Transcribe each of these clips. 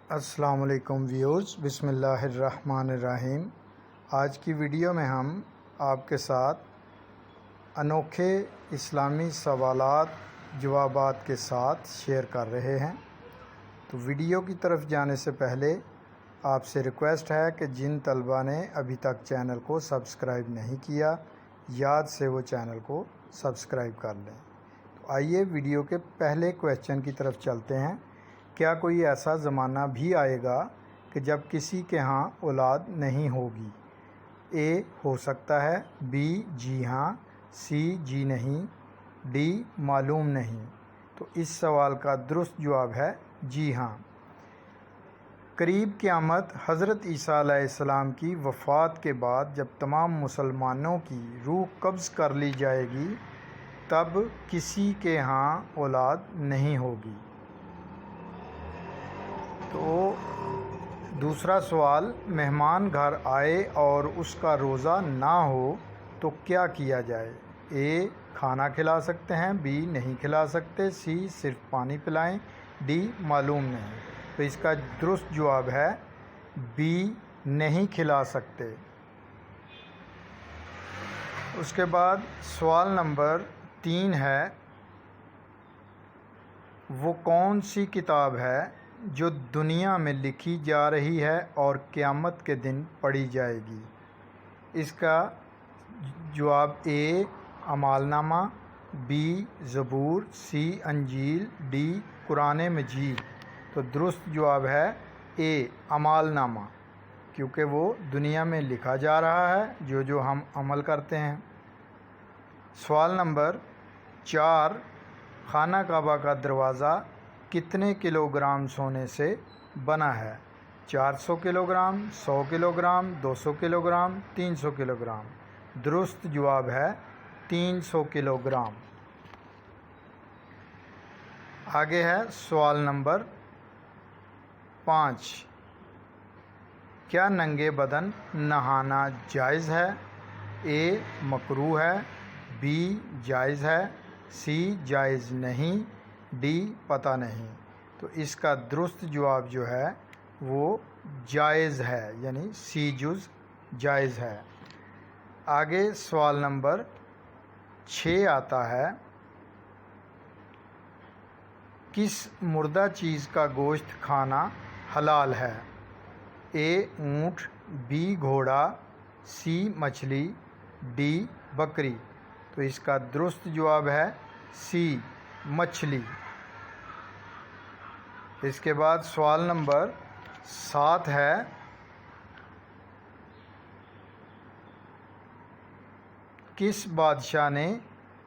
السلام علیکم ویورز، بسم اللہ الرحمن الرحیم۔ آج کی ویڈیو میں ہم آپ کے ساتھ انوکھے اسلامی سوالات جوابات کے ساتھ شیئر کر رہے ہیں۔ تو ویڈیو کی طرف جانے سے پہلے آپ سے ریکویسٹ ہے کہ جن طلباء نے ابھی تک چینل کو سبسکرائب نہیں کیا، یاد سے وہ چینل کو سبسکرائب کر لیں۔ تو آئیے ویڈیو کے پہلے کویسچن کی طرف چلتے ہیں۔ کیا کوئی ایسا زمانہ بھی آئے گا کہ جب کسی کے ہاں اولاد نہیں ہوگی؟ اے ہو سکتا ہے، بی جی ہاں، سی جی نہیں، ڈی معلوم نہیں۔ تو اس سوال کا درست جواب ہے جی ہاں۔ قریب قیامت حضرت عیسیٰ علیہ السلام کی وفات کے بعد جب تمام مسلمانوں کی روح قبض کر لی جائے گی تب کسی کے ہاں اولاد نہیں ہوگی۔ تو دوسرا سوال، مہمان گھر آئے اور اس کا روزہ نہ ہو تو کیا کیا جائے؟ اے کھانا کھلا سکتے ہیں، بی نہیں کھلا سکتے، سی صرف پانی پلائیں، ڈی معلوم نہیں۔ تو اس کا درست جواب ہے بی نہیں کھلا سکتے۔ اس کے بعد سوال نمبر 3 ہے، وہ کون سی کتاب ہے جو دنیا میں لکھی جا رہی ہے اور قیامت کے دن پڑھی جائے گی؟ اس کا جواب اے اعمال نامہ، بی زبور، سی انجیل، ڈی قرآن مجید۔ تو درست جواب ہے اے اعمال نامہ، کیونکہ وہ دنیا میں لکھا جا رہا ہے جو ہم عمل کرتے ہیں۔ سوال نمبر 4، خانہ کعبہ کا دروازہ کتنے کلو گرام سونے سے بنا ہے؟ 400 kilo gram, 100 kilo gram, 200 kilo gram, 300 kilo gram. درست جواب ہے 300 کلو گرام۔ آگے ہے سوال نمبر 5، کیا ننگے بدن نہانا جائز ہے؟ اے مکروہ ہے، بی جائز ہے، سی جائز نہیں، ڈی پتہ نہیں۔ تو اس کا درست جواب جو ہے وہ جائز ہے، یعنی سی جز جائز ہے۔ آگے سوال نمبر 6 آتا ہے، کس مردہ چیز کا گوشت کھانا حلال ہے؟ اے اونٹ، بی گھوڑا، سی مچھلی، ڈی بکری۔ تو اس کا درست جواب ہے سی مچھلی۔ اس کے بعد سوال نمبر 7 ہے، کس بادشاہ نے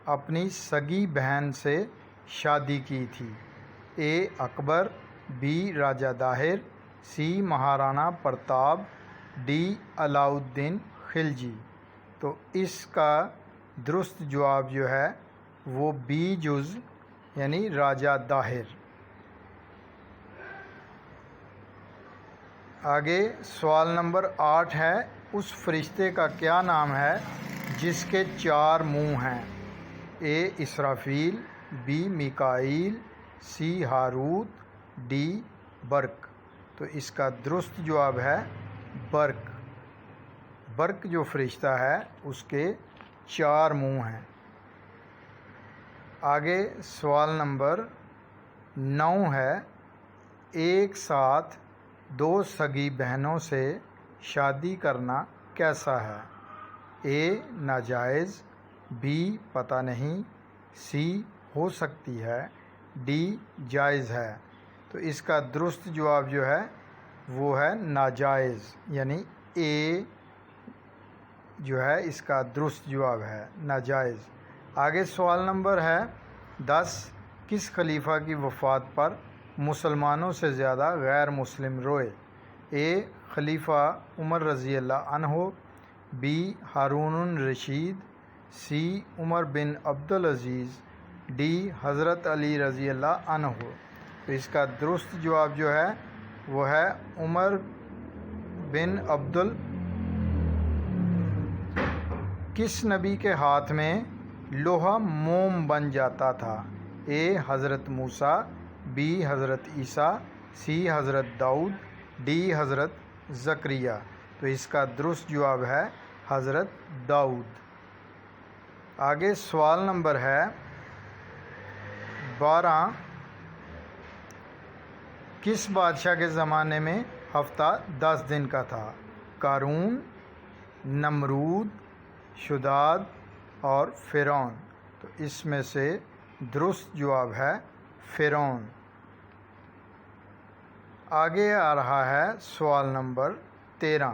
اپنی سگی بہن سے شادی کی تھی؟ A Akbar, B Raja Dahir, C Maharana Pratap, D Alauddin Khilji. تو اس کا درست جواب جو ہے وہ بی جز یعنی راجہ داہر۔ آگے سوال نمبر 8 ہے، اس فرشتے کا کیا نام ہے جس کے 4 منہ ہیں؟ اے اسرافیل، be Mikail, C Harut, D برق۔ تو اس کا درست جواب ہے برق۔ برق جو فرشتہ ہے اس کے 4 منہ ہیں۔ آگے سوال نمبر 9 ہے، ایک ساتھ 2 سگی بہنوں سے شادی کرنا کیسا ہے؟ اے ناجائز، بی پتہ نہیں، سی ہو سکتی ہے، ڈی جائز ہے۔ تو اس کا درست جواب جو ہے وہ ہے ناجائز، یعنی اے جو ہے اس کا درست جواب ہے ناجائز۔ آگے سوال نمبر ہے 10، کس خلیفہ کی وفات پر مسلمانوں سے زیادہ غیر مسلم روئے؟ اے خلیفہ عمر رضی اللہ عنہ، B Harun al Rashid, C Umar bin Abdul Aziz, D حضرت علی رضی اللہ عنہ۔ تو اس کا درست جواب جو ہے وہ ہے عمر بن کس نبی کے ہاتھ میں لوہا موم بن جاتا تھا؟ اے حضرت موسیٰ، بی حضرت عیسیٰ، سی حضرت داؤد، ڈی حضرت زکریا۔ تو اس کا درست جواب ہے حضرت داؤد۔ آگے سوال نمبر ہے 12، کس بادشاہ کے زمانے میں ہفتہ 10 دن کا تھا؟ قارون، نمرود، شداد اور فرعون۔ تو اس میں سے درست جواب ہے فرعون۔ آگے آ رہا ہے سوال نمبر 13،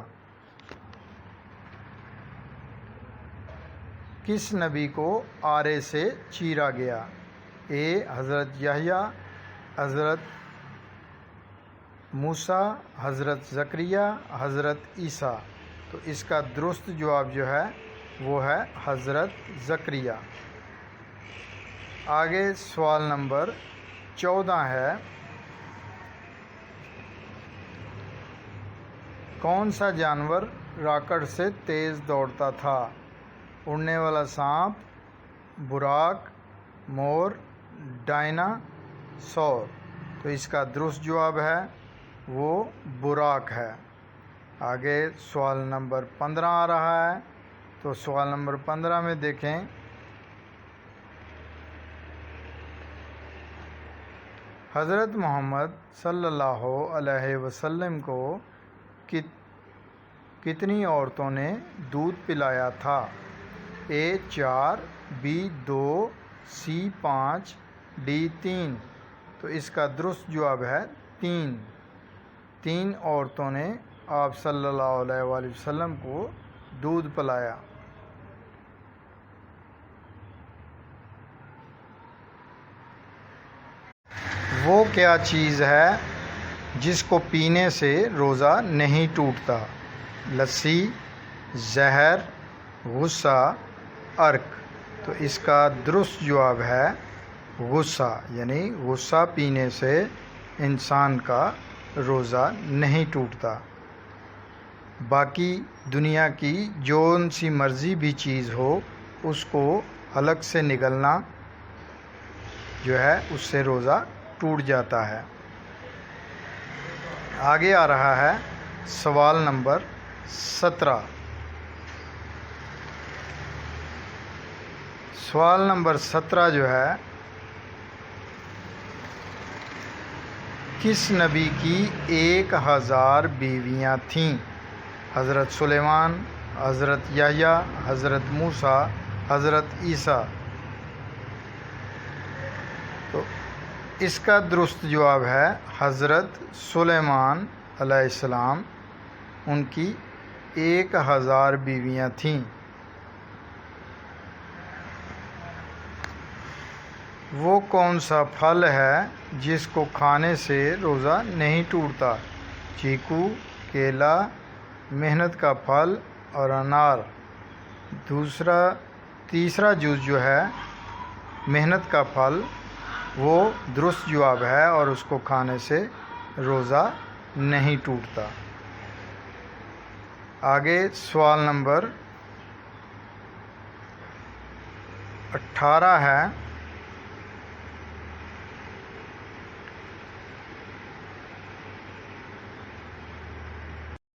کس نبی کو آرے سے چیرا گیا؟ اے حضرت یحییٰ، حضرت موسیٰ، حضرت زکریا، حضرت عیسیٰ۔ تو اس کا درست جواب جو ہے وہ ہے حضرت زکریا۔ آگے سوال نمبر 14 ہے، کون سا جانور راکٹ سے تیز دوڑتا تھا؟ اڑنے والا سانپ، براق، مور، ڈائناسور۔ تو اس کا درست جواب ہے وہ براق ہے۔ آگے سوال نمبر 15 آ رہا ہے، تو سوال نمبر 15 میں دیکھیں، حضرت محمد صلی اللہ علیہ وسلم کو کتنی عورتوں نے دودھ پلایا تھا؟ اے 4، بی 2، سی 5، ڈی 3۔ تو اس کا درست جواب ہے 3 عورتوں نے آپ صلی اللہ علیہ وآلہ وسلم کو دودھ پلایا۔ وہ کیا چیز ہے جس کو پینے سے روزہ نہیں ٹوٹتا؟ لسی، زہر، غصہ، عرق۔ تو اس کا درست جواب ہے غصہ، یعنی غصہ پینے سے انسان کا روزہ نہیں ٹوٹتا۔ باقی دنیا کی جون سی مرضی بھی چیز ہو، اس کو حلق سے نگلنا جو ہے اس سے روزہ ٹوٹ جاتا ہے۔ آگے آ رہا ہے سوال نمبر 17۔ سوال نمبر 17 جو ہے، کس نبی کی 1000 بیویاں تھیں؟ حضرت سلیمان، حضرت یحییٰ، حضرت موسیٰ، حضرت عیسیٰ۔ تو اس کا درست جواب ہے حضرت سلیمان علیہ السلام، ان کی 1000 بیویاں تھیں۔ وہ کون سا پھل ہے جس کو کھانے سے روزہ نہیں ٹوٹتا؟ چیکو، کیلا، محنت کا پھل اور انار۔ تیسرا جز جو ہے محنت کا پھل، وہ درست جواب ہے اور اس کو کھانے سے روزہ نہیں ٹوٹتا۔ آگے سوال نمبر 18 ہے،